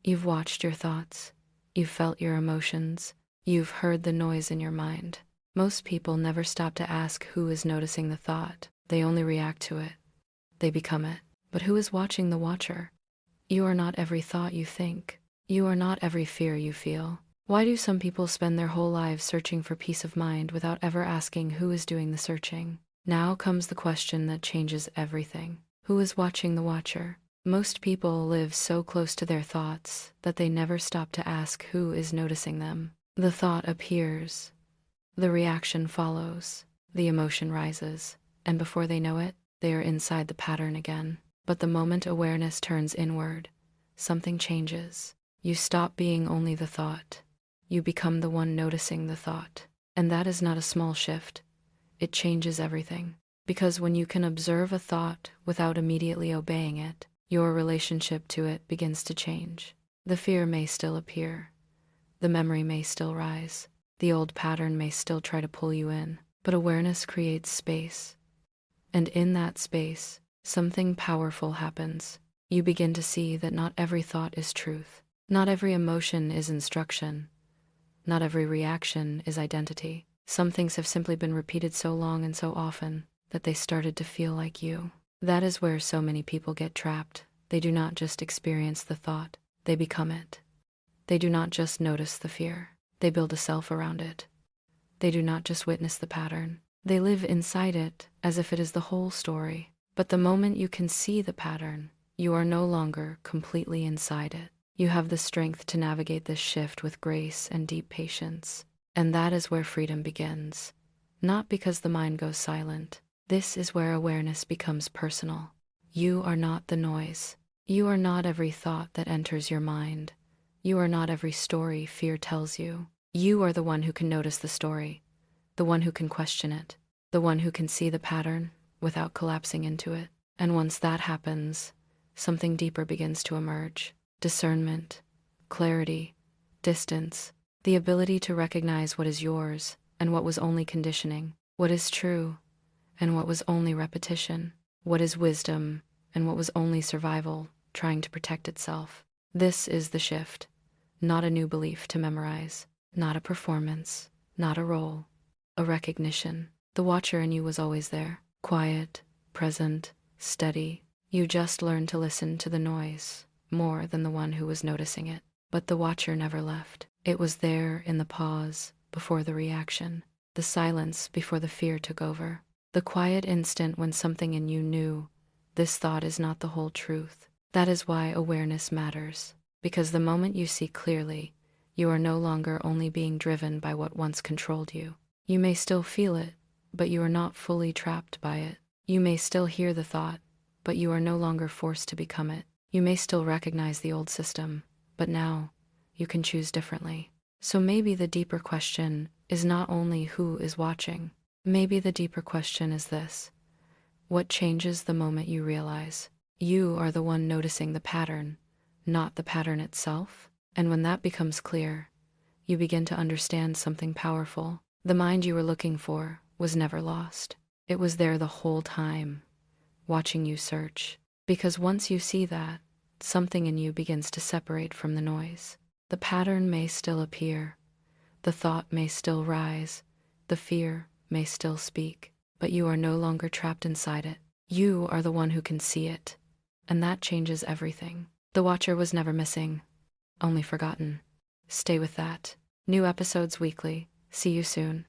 You've watched your thoughts. You've felt your emotions. You've heard the noise in your mind. Most people never stop to ask who is noticing the thought. They only react to it. They become it. But who is watching the watcher? You are not every thought you think. You are not every fear you feel. Why do some people spend their whole lives searching for peace of mind without ever asking who is doing the searching? Now comes the question that changes everything. Who is watching the watcher? Most people live so close to their thoughts that they never stop to ask who is noticing them. The thought appears. The reaction follows. The emotion rises. And before they know it, they are inside the pattern again. But the moment awareness turns inward, something changes. You stop being only the thought. You become the one noticing the thought. And that is not a small shift. It changes everything. Because when you can observe a thought without immediately obeying it, your relationship to it begins to change. The fear may still appear. The memory may still rise. The old pattern may still try to pull you in. But awareness creates space. And in that space, something powerful happens. You begin to see that not every thought is truth. Not every emotion is instruction. Not every reaction is identity. Some things have simply been repeated so long and so often that they started to feel like you. That is where so many people get trapped. They do not just experience the thought, they become it. They do not just notice the fear, they build a self around it. They do not just witness the pattern, they live inside it as if it is the whole story. But the moment you can see the pattern, you are no longer completely inside it. You have the strength to navigate this shift with grace and deep patience. And that is where freedom begins. Not because the mind goes silent. This is where awareness becomes personal. You are not the noise. You are not every thought that enters your mind. You are not every story fear tells you. You are the one who can notice the story, the one who can question it, the one who can see the pattern without collapsing into it. And once that happens, something deeper begins to emerge. Discernment, clarity, distance, the ability to recognize what is yours and what was only conditioning, what is true and what was only repetition, what is wisdom and what was only survival trying to protect itself. This is the shift, not a new belief to memorize, not a performance, not a role, a recognition. The watcher in you was always there, quiet, present, steady. You just learned to listen to the noise more than the one who was noticing it. But the watcher never left. It was there in the pause before the reaction, the silence before the fear took over, the quiet instant when something in you knew this thought is not the whole truth. That is why awareness matters, because the moment you see clearly, you are no longer only being driven by what once controlled you. You may still feel it, but you are not fully trapped by it. You may still hear the thought, but you are no longer forced to become it. You may still recognize the old system, but now you can choose differently. So maybe the deeper question is not only who is watching. Maybe the deeper question is this: what changes the moment you realize you are the one noticing the pattern, not the pattern itself? And when that becomes clear, you begin to understand something powerful. The mind you were looking for was never lost. It was there the whole time, watching you search. Because once you see that, something in you begins to separate from the noise. The pattern may still appear, the thought may still rise, the fear may still speak, but you are no longer trapped inside it. You are the one who can see it, and that changes everything. The watcher was never missing, only forgotten. Stay with that. New episodes weekly. See you soon.